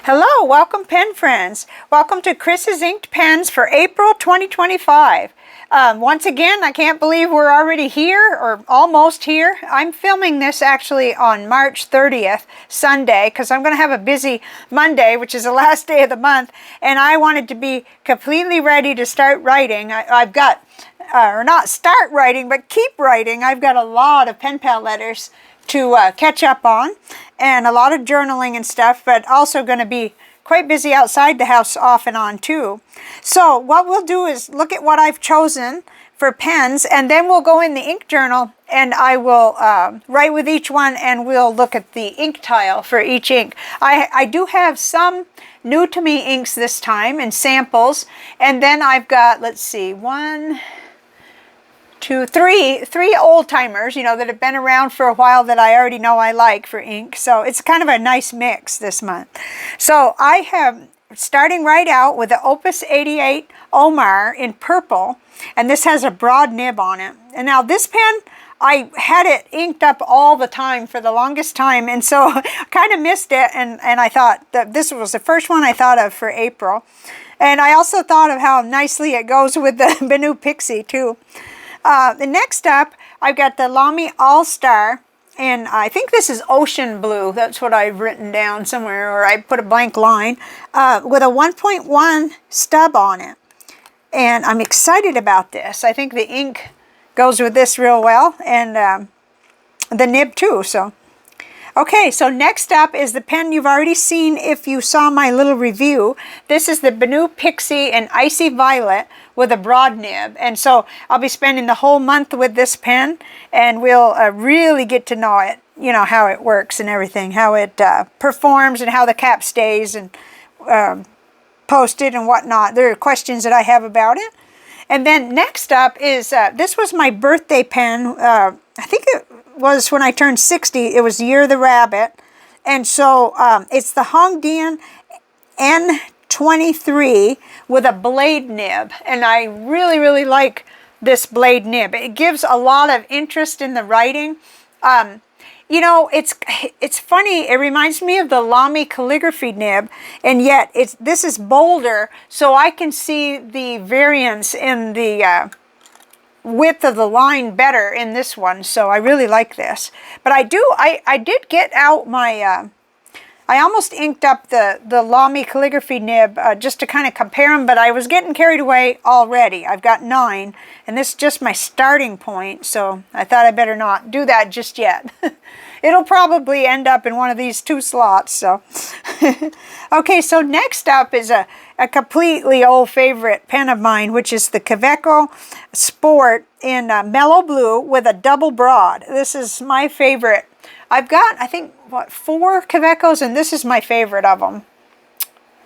Hello, welcome pen friends. Welcome to Chris's Inked Pens for April 2025. Once again, I can't believe we're already here, or almost here. I'm filming this actually on March 30th, Sunday, because I'm going to have a busy Monday, which is the last day of the month, and I wanted to be completely ready to start writing. I've got, or not start writing, but keep writing. I've got a lot of pen pal letters to catch up on, and a lot of journaling and stuff, but also going to be quite busy outside the house off and on too. So what we'll do is look at what I've chosen for pens, and then we'll go in the ink journal and I will write with each one, and we'll look at the ink tile for each ink. I do have some new to me inks this time and samples, and then I've got, let's see, three old timers, you know, that have been around for a while that I already know I like for ink. So it's kind of a nice mix this month. So I have, starting right out with the Opus 88 Omar in purple, and this has a broad nib on it. And now this pen, I had it inked up all the time for the longest time, and so I kind of missed it, and I thought that this was the first one I thought of for April. And I also thought of how nicely it goes with the Benu Pixie too. The next up, I've got the Lamy All-Star, and I think this is ocean blue. That's what I've written down somewhere, or I put a blank line, with a 1.1 stub on it. And I'm excited about this. I think the ink goes with this real well, and the nib too. So, okay, so next up is the pen you've already seen if you saw my little review. This is the Benu Pixie in Icy Violet with a broad nib. And so I'll be spending the whole month with this pen, and we'll really get to know it, you know, how it works and everything, how it performs and how the cap stays and posted and whatnot. There are questions that I have about it. And then next up is, this was my birthday pen. I think it was when I turned 60. It was the Year of the Rabbit. And so it's the Hongdian N23 with a blade nib. And I really, really like this blade nib. It gives a lot of interest in the writing. You know, it's funny. It reminds me of the Lamy calligraphy nib, and yet this is bolder, so I can see the variance in the width of the line better in this one. So I really like this. But I did get out my I almost inked up the Lamy calligraphy nib just to kind of compare them, but I was getting carried away already. I've got 9, and this is just my starting point, so I thought I better not do that just yet. It'll probably end up in one of these 2 slots, so. Okay, so next up is a completely old favorite pen of mine, which is the Kaweco Sport in Mellow Blue with a double broad. This is my favorite. I've got, I think, what, 4 Kawecos, and this is my favorite of them.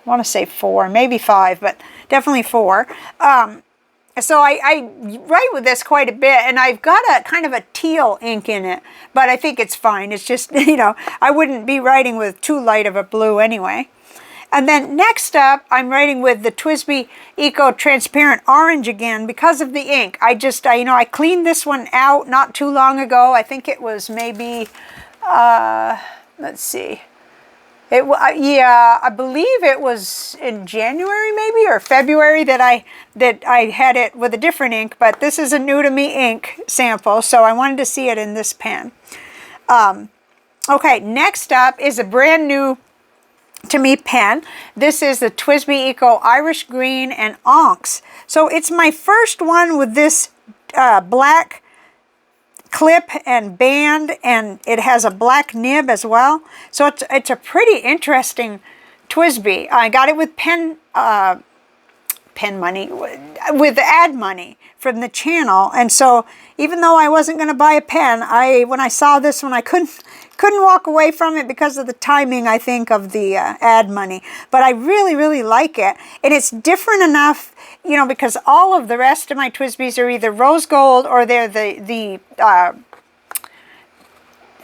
I want to say 4, maybe 5, but definitely 4. So I write with this quite a bit, and I've got a kind of a teal ink in it, but I think it's fine. It's just, you know, I wouldn't be writing with too light of a blue anyway. And then next up, I'm writing with the TWSBI Eco Transparent Orange again because of the ink. You know, I cleaned this one out not too long ago. I think it was maybe, let's see. Yeah, I believe it was in January maybe, or February that I had it with a different ink, but this is a new to me ink sample, so I wanted to see it in this pen. Okay, next up is a brand new to me pen. This is the TWSBI Eco Irish Green and Onyx. So it's my first one with this black clip and band, and it has a black nib as well. So it's a pretty interesting TWSBI. I got it with pen money, with ad money from the channel, and so even though I wasn't going to buy a pen, when I saw this one, I couldn't walk away from it because of the timing, I think, of the ad money. But I really, really like it, and it's different enough, you know, because all of the rest of my TWSBIs are either rose gold or they're the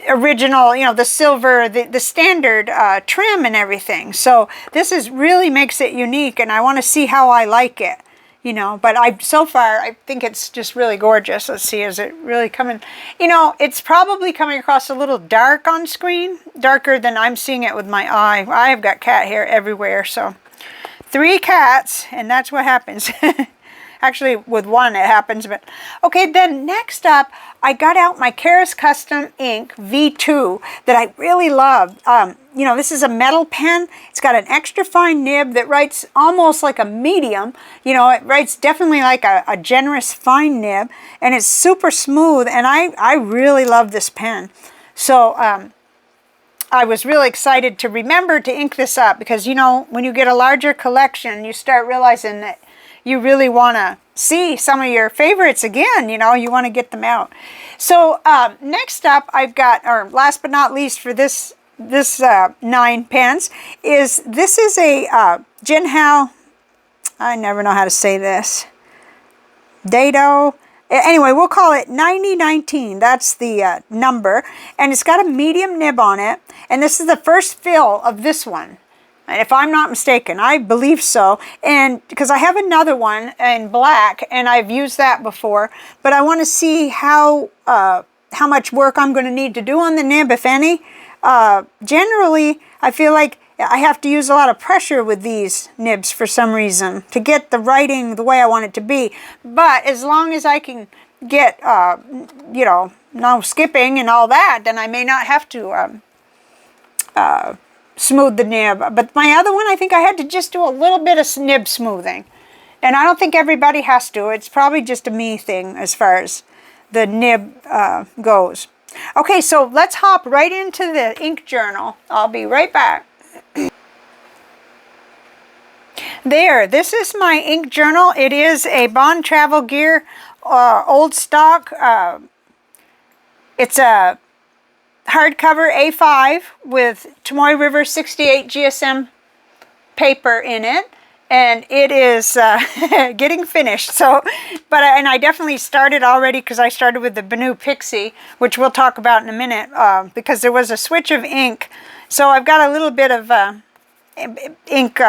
original, you know, the silver, the standard trim and everything. So this really makes it unique, and I want to see how I like it. you know, but so far, I think it's just really gorgeous. Let's see, is it really coming? You know, it's probably coming across a little dark on screen, darker than I'm seeing it with my eye. I've got cat hair everywhere, so 3 cats, and that's what happens. Actually, with one it happens, but okay, then next up, I got out my Kustom ink V2 that I really love. You know, this is a metal pen. It's got an extra fine nib that writes almost like a medium. You know, it writes definitely like a generous fine nib, and it's super smooth, and I really love this pen. So, I was really excited to remember to ink this up because, you know, when you get a larger collection, you start realizing that you really want to see some of your favorites again, you know, you want to get them out. So next up, I've got, or last but not least for this 9 pens, this is a Jinhao, I never know how to say this, Dadao. Anyway, we'll call it 9019. That's the number. And it's got a medium nib on it. And this is the first fill of this one. If I'm not mistaken, I believe so. And because I have another one in black, and I've used that before, but I want to see how much work I'm going to need to do on the nib, if any. Generally, I feel like I have to use a lot of pressure with these nibs for some reason to get the writing the way I want it to be. But as long as I can get, you know, no skipping and all that, then I may not have to smooth the nib. But my other one, I think I had to just do a little bit of nib smoothing. And I don't think everybody has to. It's probably just a me thing as far as the nib goes. Okay, so let's hop right into the ink journal. I'll be right back. There, this is my ink journal. It is a Bond Travel Gear old stock. It's a hardcover A5 with Tomoe River 68 GSM paper in it, and it is getting finished. So, and I definitely started already because I started with the Benu Pixie, which we'll talk about in a minute, because there was a switch of ink. So I've got a little bit of ink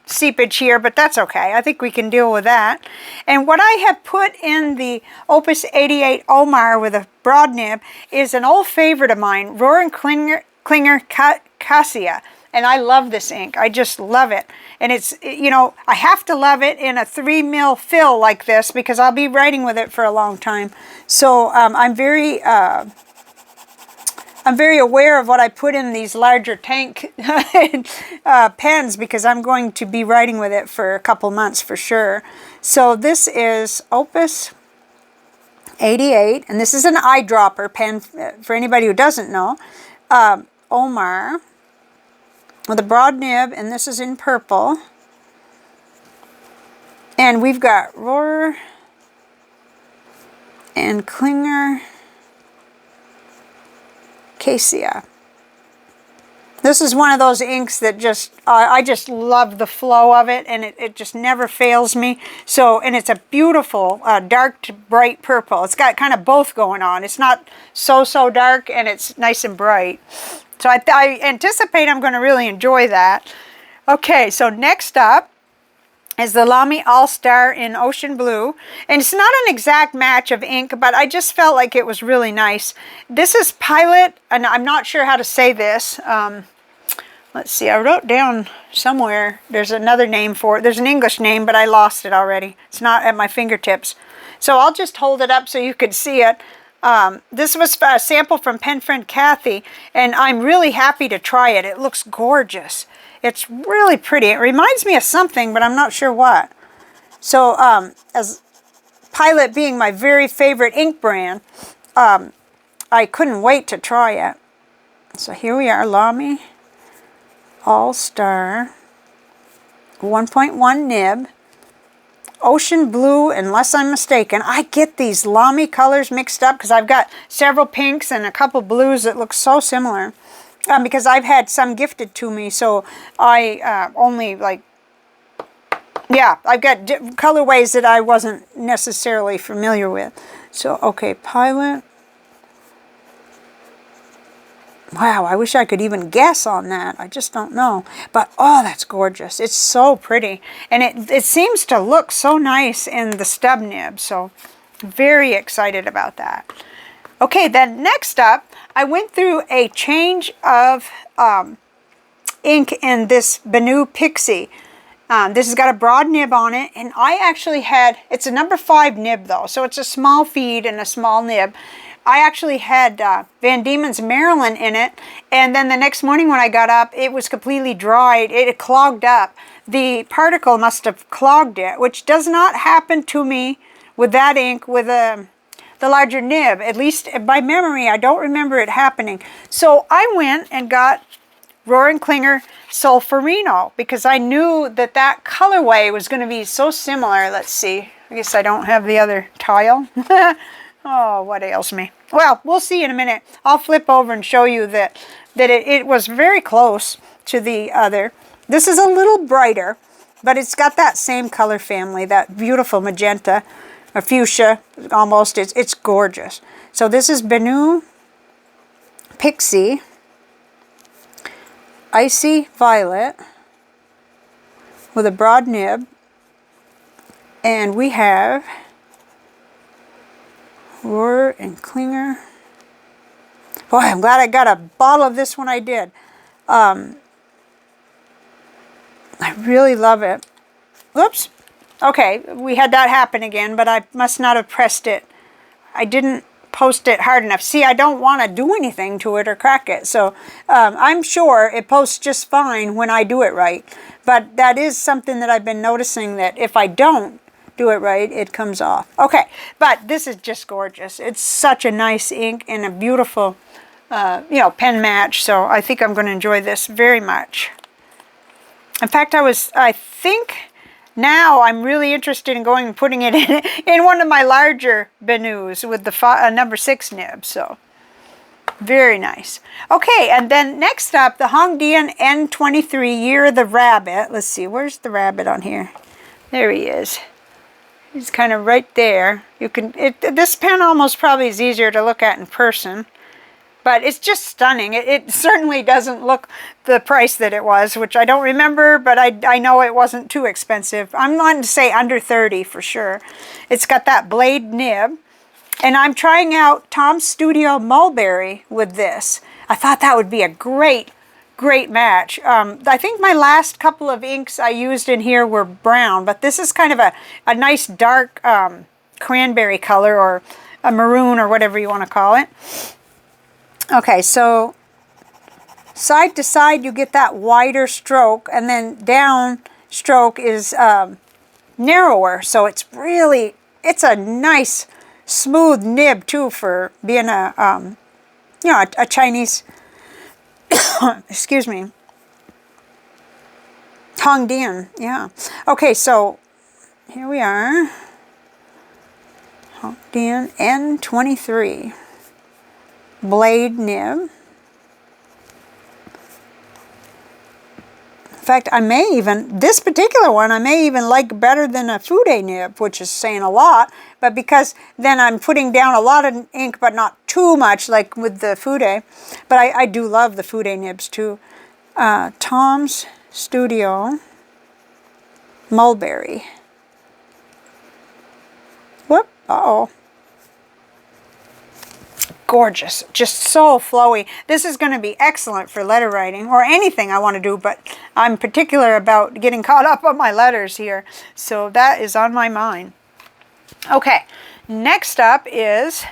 seepage here, but that's okay. I think we can deal with that. And what I have put in the Opus 88 Omar with a broad nib is an old favorite of mine, Rohrer and Klingner Cassia. And I love this ink. I just love it. And it's, you know, I have to love it in a 3 mil fill like this because I'll be writing with it for a long time. So I'm very aware of what I put in these larger tank pens because I'm going to be writing with it for a couple months for sure. So this is Opus 88, and this is an eyedropper pen for anybody who doesn't know. Omar with a broad nib, and this is in purple. And we've got Rohrer and Klingner Cassia. This is one of those inks that just, I just love the flow of it, and it just never fails me. So, and it's a beautiful dark to bright purple. It's got kind of both going on. It's not so dark, and it's nice and bright. So I anticipate I'm going to really enjoy that. Okay, so next up is the Lamy All-Star in Ocean Blue. And it's not an exact match of ink, but I just felt like it was really nice. This is Pilot, and I'm not sure how to say this. Let's see, I wrote down somewhere, there's another name for it. There's an English name, but I lost it already. It's not at my fingertips. So I'll just hold it up so you can see it. This was a sample from pen friend Kathy, and I'm really happy to try it. It looks gorgeous. It's really pretty. It reminds me of something, but I'm not sure what. So, as Pilot being my very favorite ink brand, I couldn't wait to try it. So here we are, Lamy All-Star 1.1 nib. Ocean Blue, unless I'm mistaken. I get these Lamy colors mixed up because I've got several pinks and a couple blues that look so similar. Because I've had some gifted to me, so I only like, yeah, I've got colorways that I wasn't necessarily familiar with. So, okay, Pilot. Wow, I wish I could even guess on that. I just don't know. But, oh, that's gorgeous. It's so pretty. And it seems to look so nice in the stub nib. So, very excited about that. Okay, then next up, I went through a change of ink in this Benu Pixie. This has got a broad nib on it, and I actually had, it's a number 5 nib though, so it's a small feed and a small nib. I actually had Van Diemen's Maryland in it, and then the next morning when I got up, it was completely dried. It had clogged up. The particle must have clogged it, which does not happen to me with that ink with the larger nib. At least by memory, I don't remember it happening. So I went and got Rohrer and Klingner Solferino because I knew that that colorway was going to be so similar. Let's see. I guess I don't have the other tile. Oh, what ails me? Well, we'll see in a minute. I'll flip over and show you that it was very close to the other. This is a little brighter, but it's got that same color family, that beautiful magenta, or fuchsia, almost. It's gorgeous. So this is Benu Pixie, Icy Violet, with a broad nib. And we have Rohrer and Klingner. Boy, I'm glad I got a bottle of this when I did. I really love it. Whoops. Okay, we had that happen again, but I must not have pressed it. I didn't post it hard enough. See, I don't want to do anything to it or crack it. So I'm sure it posts just fine when I do it right. But that is something that I've been noticing, that if I don't do it right, it comes off. Okay, but this is just gorgeous. It's such a nice ink and a beautiful, pen match. So I think I'm going to enjoy this very much. In fact, I think now I'm really interested in going and putting it in one of my larger Benus with the number 6 nib. So very nice. Okay, and then next up, the Hongdian N23 Year of the Rabbit. Let's see, where's the rabbit on here? There he is. He's kind of right there. You can. This pen almost probably is easier to look at in person, but it's just stunning. It certainly doesn't look the price that it was, which I don't remember, but I know it wasn't too expensive. I'm going to say under 30 for sure. It's got that blade nib, and I'm trying out Tom's Studio Mulberry with this. I thought that would be a great match. I think my last couple of inks I used in here were brown, but this is kind of a nice dark cranberry color, or a maroon, or whatever you want to call it. Okay, so side to side you get that wider stroke, and then down stroke is narrower. So it's a nice smooth nib too, for being a Chinese excuse me, Hongdian, yeah. Okay, so here we are, Hongdian N23, blade nib. In fact, this particular one, I may even like better than a Fude nib, which is saying a lot, but because then I'm putting down a lot of ink, but not too much, like with the Fude. But I do love the Fude nibs too. Tom's Studio Mulberry. Whoop, uh-oh. Gorgeous, just so flowy. This is going to be excellent for letter writing, or anything I want to do, but I'm particular about getting caught up on my letters here, so that is on my mind. Okay, next up is,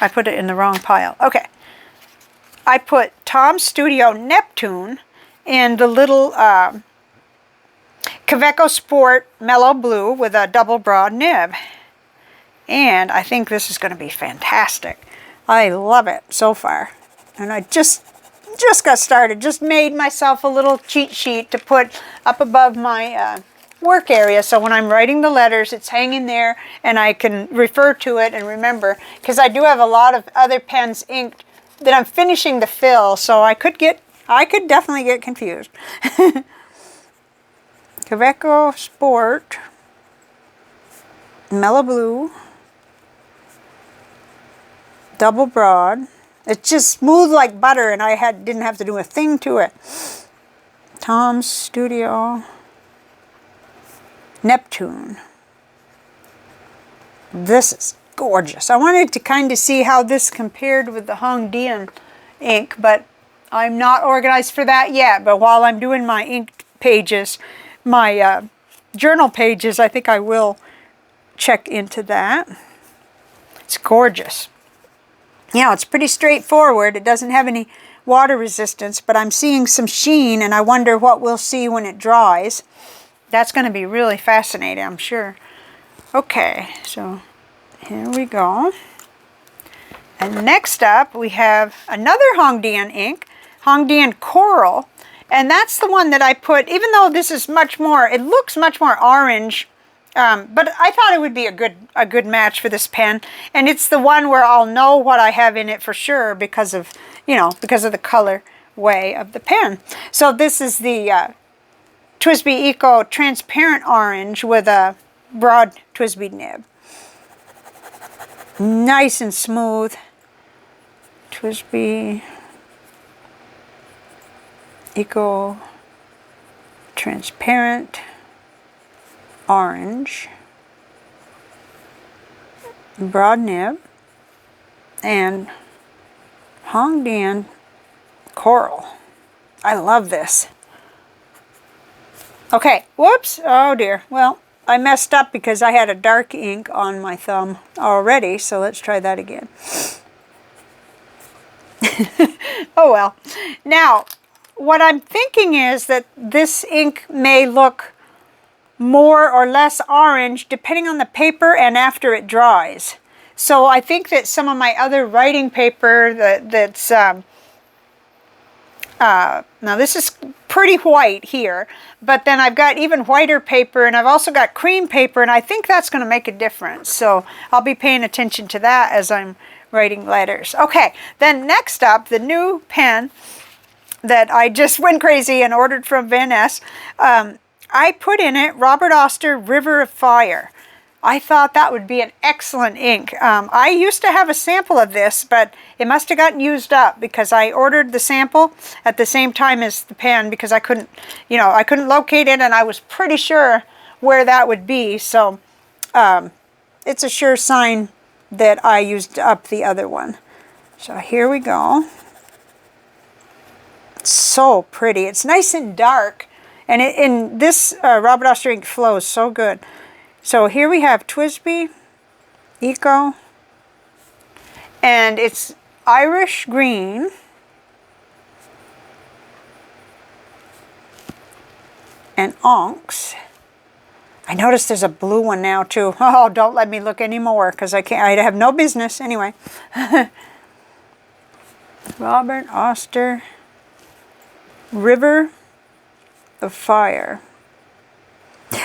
I put it in the wrong pile. Okay, I put Tom's Studio Neptune in the little Kaweco Sport Mellow Blue with a double broad nib. And I think this is going to be fantastic. I love it so far. And I just got started. Just made myself a little cheat sheet to put up above my work area. So when I'm writing the letters, it's hanging there and I can refer to it and remember. Because I do have a lot of other pens inked that I'm finishing to fill. So I could definitely get confused. Kaweco Sport Mellow Blue, double broad, It's just smooth like butter, and I didn't have to do a thing to it. Tom's Studio Neptune. This is gorgeous. I wanted to kind of see how this compared with the Hongdian ink, but I'm not organized for that yet. But while I'm doing my ink pages, my journal pages, I think I will check into that. It's gorgeous. You know, it's pretty straightforward. It doesn't have any water resistance, but I'm seeing some sheen, and I wonder what we'll see when it dries. That's going to be really fascinating, I'm sure. Okay, so here we go. And next up, we have another Hongdian ink, Hongdian Coral. And that's the one that I put, even though this is much more, it looks much more orange, but I thought it would be a good match for this pen. And it's the one where I'll know what I have in it for sure because of, you know, because of the color way of the pen. So this is the TWSBI Eco Transparent Orange with a broad TWSBI nib. Nice and smooth. TWSBI Eco Transparent Orange. Broad nib. And Hongdian Coral. I love this. Okay, whoops, oh dear. Well, I messed up because I had a dark ink on my thumb already, so let's try that again. Oh well. Now, what I'm thinking is that this ink may look more or less orange depending on the paper and after it dries. So I think that some of my other writing paper that's now this is pretty white here, but then I've got even whiter paper, and I've also got cream paper, and I think that's going to make a difference. So I'll be paying attention to that as I'm writing letters. Okay, then next up, the new pen that I just went crazy and ordered from Van Ness. I put in it Robert Oster River of Fire. I thought that would be an excellent ink. I used to have a sample of this, but it must have gotten used up because I ordered the sample at the same time as the pen because I couldn't, you know, I couldn't locate it, and I was pretty sure where that would be. So it's a sure sign that I used up the other one. So here we go. It's so pretty. It's nice and dark, and in this Robert Oster ink flows so good. So here we have TWSBI Eco, and it's Irish green, and Onyx. I noticed there's a blue one now too. Oh, don't let me look anymore because I can't. I have no business anyway. Robert Oster River of Fire.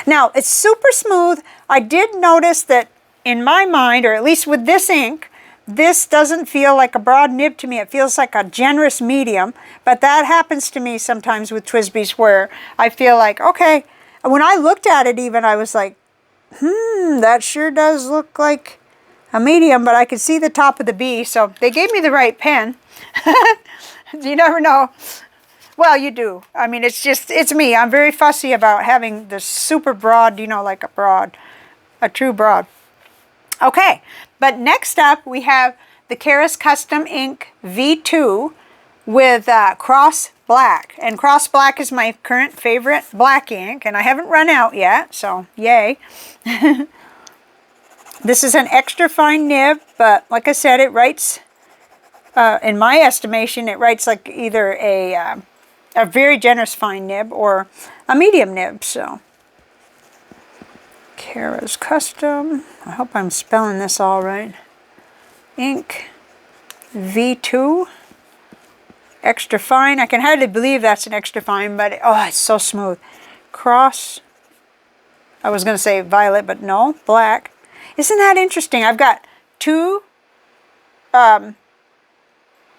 Now, it's super smooth. I did notice that in my mind, or at least with this ink, this doesn't feel like a broad nib to me. It feels like a generous medium, but that happens to me sometimes with TWSBIs where I feel like, okay, when I looked at it even, I was like, that sure does look like a medium, but I could see the top of the B, so they gave me the right pen. You never know. Well, you do. I mean, it's me. I'm very fussy about having the super broad, you know, like a true broad. Okay, but next up we have the Karas Kustom Ink V2 with Cross Black. And Cross Black is my current favorite black ink, and I haven't run out yet, so yay. This is an extra fine nib, but like I said, it writes, in my estimation, it writes like either a very generous fine nib or a medium nib. So Karas Kustom, I hope I'm spelling this all right, ink V2, extra fine. I can hardly believe that's an extra fine, but oh, it's so smooth. Cross, I was going to say violet, but no, black. Isn't that interesting? I've got two, oh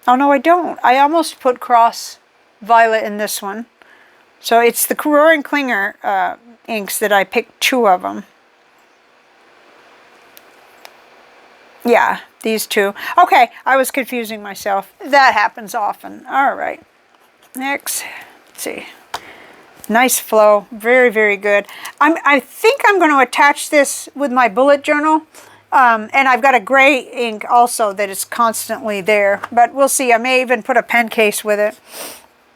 no, I don't. I almost put cross violet in this one. So it's the Rohrer and Klingner inks that I picked two of them. Yeah, these two. Okay, I was confusing myself. That happens often. All right. Next, let's see. Nice flow, very, very good. I think I'm going to attach this with my bullet journal. And I've got a gray ink also that is constantly there, but we'll see. I may even put a pen case with it,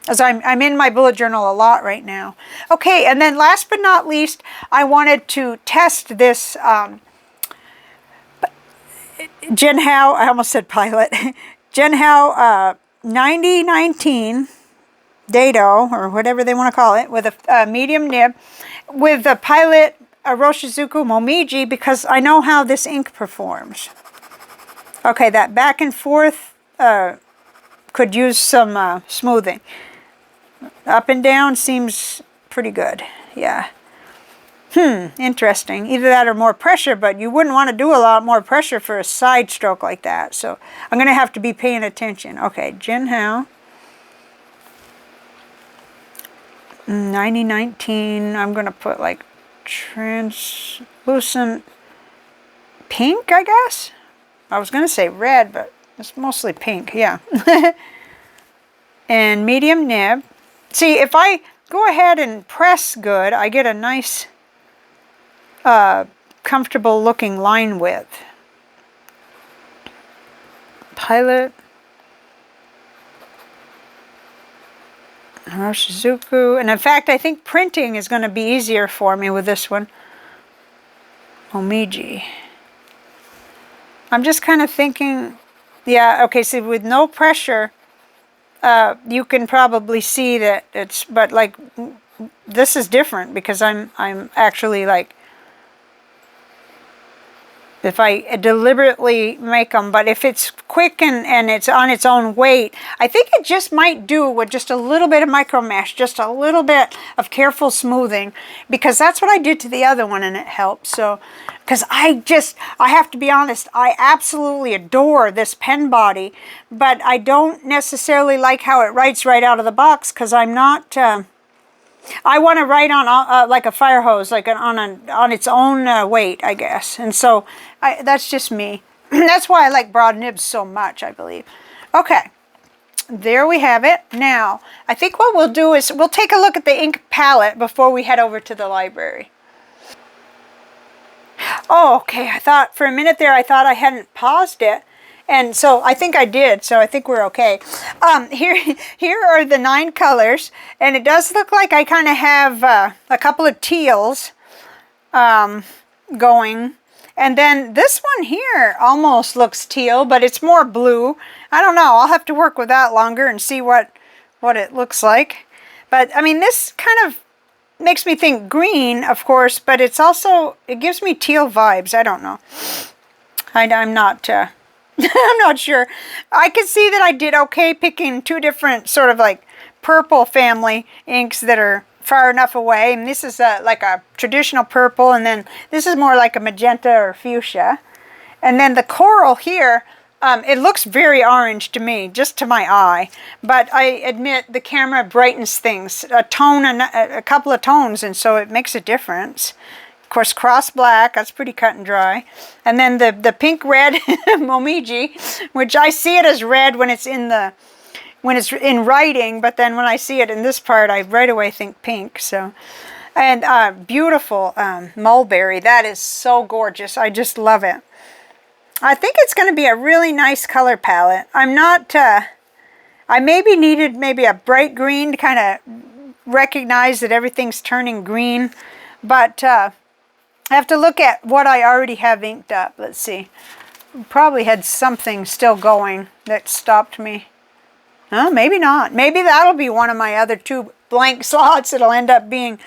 as I'm in my bullet journal a lot right now. Okay, and then last but not least, I wanted to test this Jinhao, I almost said pilot, Jinhao 9019 Dadao, or whatever they want to call it, with a medium nib, with the pilot Iroshizuku Momiji, because I know how this ink performs. Okay, that back and forth could use some smoothing. Up and down seems pretty good, yeah. Interesting. Either that or more pressure, but you wouldn't want to do a lot more pressure for a side stroke like that. So I'm going to have to be paying attention. Okay, Jinhao. 9019. I'm going to put like translucent pink, I guess. I was going to say red, but it's mostly pink, yeah. And medium nib. See, if I go ahead and press good, I get a nice comfortable looking line width. Pilot. Iroshizuku. And in fact, I think printing is going to be easier for me with this one. Momiji. I'm just kind of thinking, yeah, okay, see, with no pressure, you can probably see that it's, but like, this is different because I'm actually like, if I deliberately make them, but if it's quick and it's on its own weight, I think it just might do with just a little bit of micro mesh, just a little bit of careful smoothing, because that's what I did to the other one and it helped. So, because I have to be honest, I absolutely adore this pen body, but I don't necessarily like how it writes right out of the box, because I'm not, I want to write on like a fire hose, like on its own weight, I guess. And so that's just me. That's why I like broad nibs so much, I believe. Okay, there we have it. Now, I think what we'll do is we'll take a look at the ink palette before we head over to the library. Oh, okay. I thought for a minute there, I thought I hadn't paused it. And so I think I did, so I think we're okay. Here are the 9 colors, and it does look like I kind of have a couple of teals going. And then this one here almost looks teal, but it's more blue. I don't know. I'll have to work with that longer and see what it looks like. But, I mean, this kind of makes me think green, of course, but it's also, it gives me teal vibes. I don't know. I'm not... I'm not sure. I can see that I did okay picking 2 different sort of like purple family inks that are far enough away. And this is like a traditional purple, and then this is more like a magenta or fuchsia. And then the coral here, it looks very orange to me, just to my eye. But I admit the camera brightens things a tone and a couple of tones, and so it makes a difference. Of course, cross black, that's pretty cut and dry. And then the pink red Momiji, which I see it as red when it's in writing, but then when I see it in this part, I right away think pink. So, and beautiful mulberry, that is so gorgeous. I just love it. I think it's going to be a really nice color palette. I'm not, I maybe needed a bright green to kind of recognize that everything's turning green, but I have to look at what I already have inked up. Let's see. Probably had something still going that stopped me. Oh, maybe not. Maybe that'll be one of my other 2 blank slots. It'll end up being,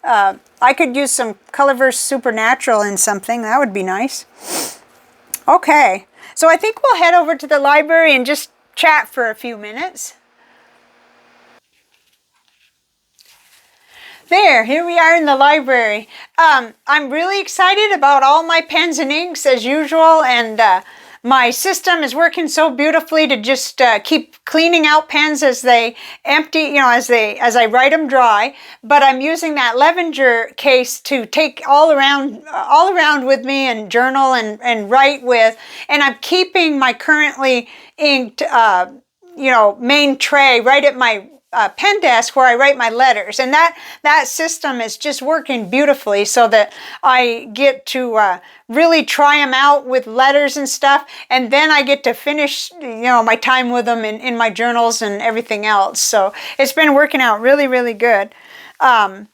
I could use some Colorverse Supernatural in something. That would be nice. Okay. So I think we'll head over to the library and just chat for a few minutes. Here we are in the library. I'm really excited about all my pens and inks as usual, and my system is working so beautifully to just keep cleaning out pens as they empty, you know, as I write them dry. But I'm using that Levenger case to take all around with me and journal and write with. And I'm keeping my currently inked, you know, main tray right at my pen desk where I write my letters, and that system is just working beautifully, so that I get to really try them out with letters and stuff, and then I get to finish, you know, my time with them in my journals and everything else. So it's been working out really, really good. I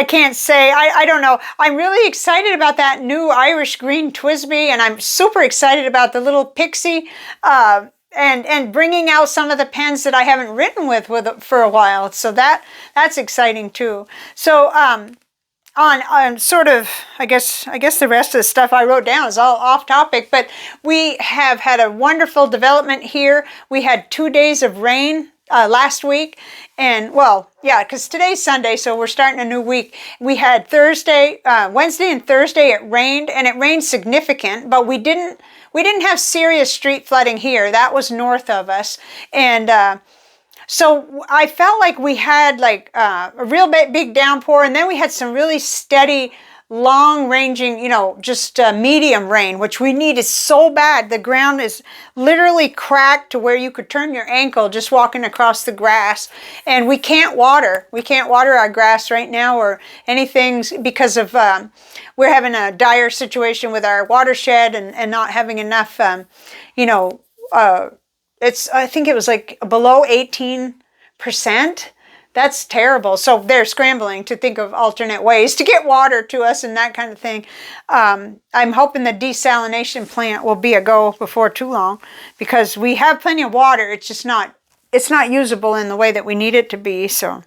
can't say, I don't know. I'm really excited about that new Irish Green TWSBI, and I'm super excited about the little Pixie, and bringing out some of the pens that I haven't written with for a while. So that's exciting too. So on sort of, I guess the rest of the stuff I wrote down is all off topic, but we have had a wonderful development here. We had 2 days of rain last week, and well, yeah, because today's Sunday, so we're starting a new week. We had Wednesday and Thursday it rained, and it rained significant, but we didn't have serious street flooding here. That was north of us. And so I felt like we had like a real big downpour, and then we had some really steady, long-ranging, you know, just medium rain, which we needed so bad. The ground is literally cracked to where you could turn your ankle just walking across the grass. And we can't water. We can't water our grass right now or anything because of, we're having a dire situation with our watershed and not having enough, you know, I think it was like below 18%. That's terrible. So they're scrambling to think of alternate ways to get water to us and that kind of thing. I'm hoping the desalination plant will be a go before too long, because we have plenty of water. It's just it's not usable in the way that we need it to be. So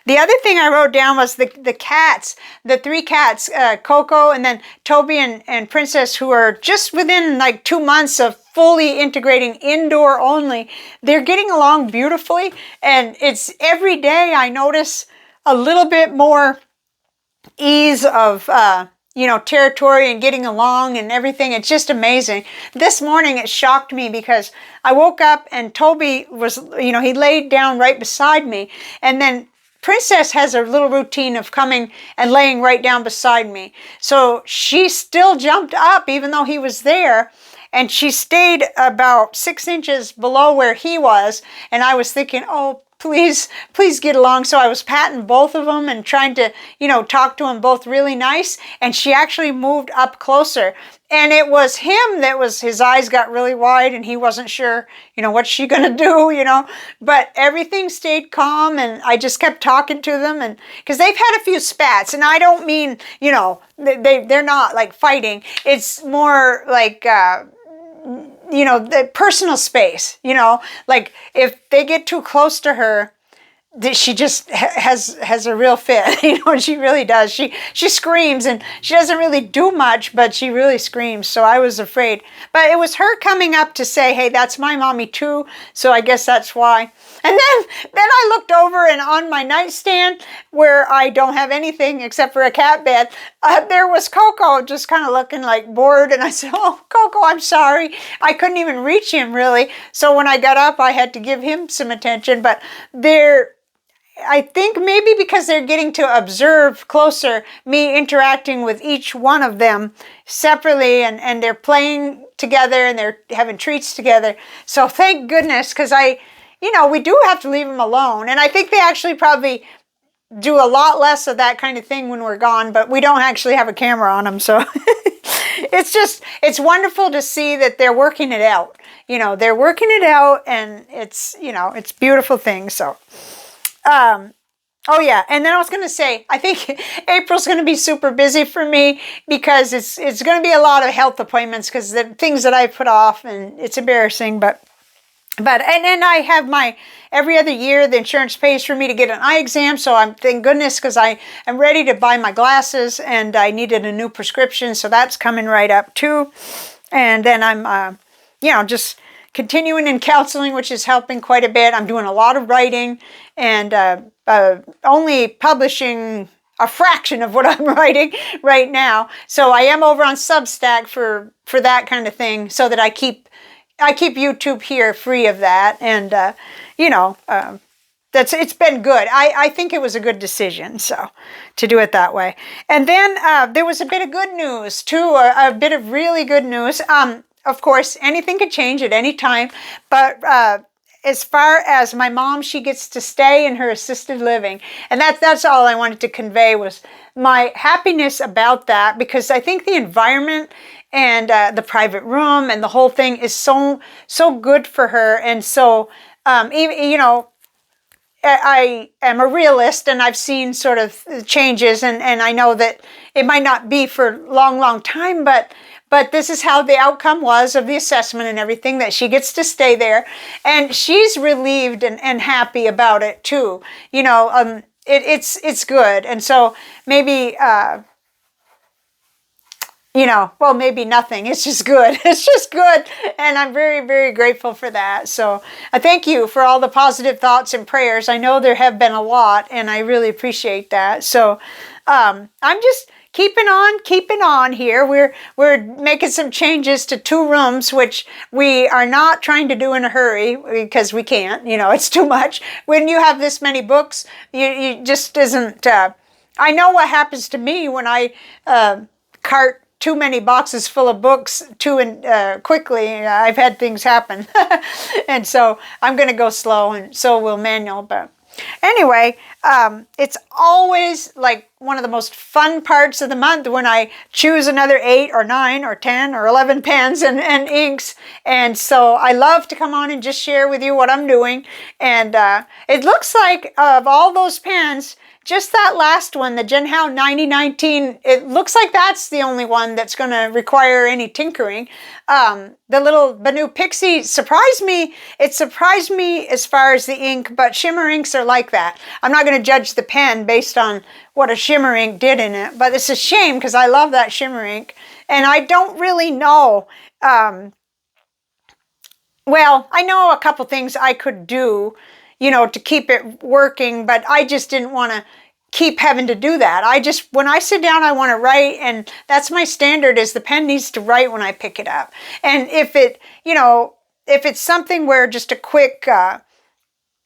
the other thing I wrote down was the cats, the 3 cats, Coco, and then Toby and Princess, who are just within like 2 months of fully integrating indoor only. They're getting along beautifully, and it's every day I notice a little bit more ease of, you know, territory and getting along and everything. It's just amazing. This morning it shocked me because I woke up and Toby was, you know, he laid down right beside me, and then Princess has a little routine of coming and laying right down beside me. So she still jumped up even though he was there, and she stayed about 6 inches below where he was. And I was thinking, oh, please get along. So I was patting both of them and trying to, you know, talk to them both really nice. And she actually moved up closer. And it was him that was, his eyes got really wide and he wasn't sure, you know, what's she going to do, you know. But everything stayed calm, and I just kept talking to them, and because they've had a few spats. And I don't mean, you know, they're not like fighting. It's more like, you know, the personal space, you know, like if they get too close to her, she just has a real fit, you know. She really does. She screams, and she doesn't really do much, but she really screams. So I was afraid, but it was her coming up to say, hey, that's my mommy too. So I guess that's why. And then I looked over, and on my nightstand, where I don't have anything except for a cat bed, there was Coco just kind of looking like bored. And I said, oh, Coco, I'm sorry. I couldn't even reach him really. So when I got up, I had to give him some attention. But I think maybe because they're getting to observe closer me interacting with each one of them separately, and they're playing together and they're having treats together. So thank goodness, because you know, we do have to leave them alone. And I think they actually probably do a lot less of that kind of thing when we're gone, but we don't actually have a camera on them. So it's wonderful to see that they're working it out. You know, they're working it out, and it's, you know, it's a beautiful thing. So, oh yeah. And then I was going to say, I think April's going to be super busy for me, because it's going to be a lot of health appointments, because the things that I put off, and it's embarrassing, but and I have every other year the insurance pays for me to get an eye exam, so thank goodness, because I am ready to buy my glasses, and I needed a new prescription, so that's coming right up too. And then I'm you know, just continuing in counseling, which is helping quite a bit. I'm doing a lot of writing, and only publishing a fraction of what I'm writing right now. So I am over on Substack for that kind of thing, so that I keep YouTube here free of that. And it's been good. I think it was a good decision, so to do it that way. And then there was a bit of good news too, a bit of really good news. Of course, anything could change at any time, but as far as my mom, she gets to stay in her assisted living, and that's all I wanted to convey, was my happiness about that, because I think the environment and the private room and the whole thing is so good for her. And so even, I am a realist, and I've seen sort of changes, and I know that it might not be for a long time, but this is how the outcome was of the assessment and everything, that she gets to stay there, and she's relieved and happy about it too. It's good. And so maybe well, maybe nothing. It's just good. It's just good. And I'm very, very grateful for that. So I thank you for all the positive thoughts and prayers. I know there have been a lot, and I really appreciate that. So I'm just keeping on here. We're making some changes to 2 rooms, which we are not trying to do in a hurry, because we can't. It's too much. When you have this many books, you just isn't. I know what happens to me when I cart too many boxes full of books quickly. I've had things happen. And so I'm going to go slow, and so will Manuel. But anyway, it's always like one of the most fun parts of the month when I choose another 8 or 9 or 10 or 11 pens and inks. And so I love to come on and just share with you what I'm doing. And it looks like of all those pens, just that last one, the Jinhao 9019, it looks like that's the only one that's going to require any tinkering. The little Benu Pixie surprised me. It surprised me as far as the ink, but shimmer inks are like that. I'm not going to judge the pen based on what a shimmer ink did in it, but it's a shame, because I love that shimmer ink. And I don't really know. Well, I know a couple things I could do, to keep it working, but I just didn't want to keep having to do that. When I sit down, I want to write, and that's my standard, is the pen needs to write when I pick it up. And if it's something where just a quick,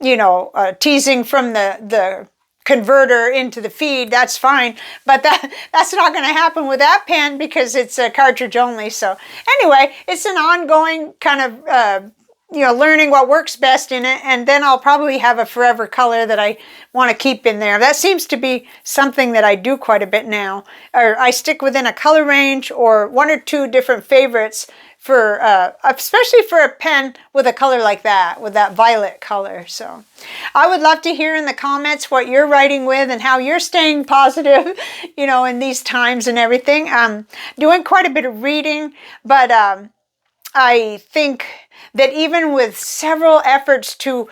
teasing from the converter into the feed, that's fine. But that's not going to happen with that pen, because it's a cartridge only. So anyway, it's an ongoing kind of learning what works best in it, and then I'll probably have a forever color that I want to keep in there. That seems to be something that I do quite a bit now. Or I stick within a color range, or 1 or 2 different favorites for, especially for a pen with a color like that, with that violet color. So I would love to hear in the comments what you're writing with and how you're staying positive, in these times and everything. I'm doing quite a bit of reading, but I think that even with several efforts to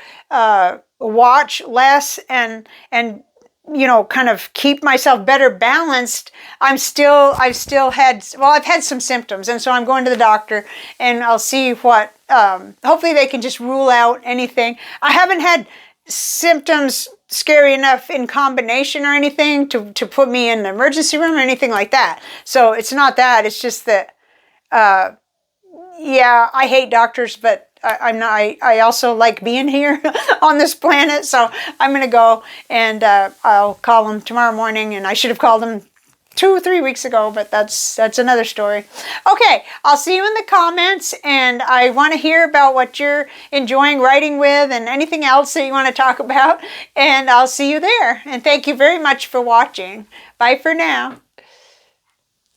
watch less and kind of keep myself better balanced, I've had some symptoms, and so I'm going to the doctor, and I'll see what, hopefully they can just rule out anything. I haven't had symptoms scary enough in combination or anything to put me in the emergency room or anything like that. So it's not that, it's just that, yeah, I hate doctors, but I'm not. I also like being here on this planet, so I'm gonna go, and I'll call them tomorrow morning. And I should have called them 2 or 3 weeks ago, but that's another story. Okay, I'll see you in the comments, and I want to hear about what you're enjoying writing with, and anything else that you want to talk about. And I'll see you there. And thank you very much for watching. Bye for now.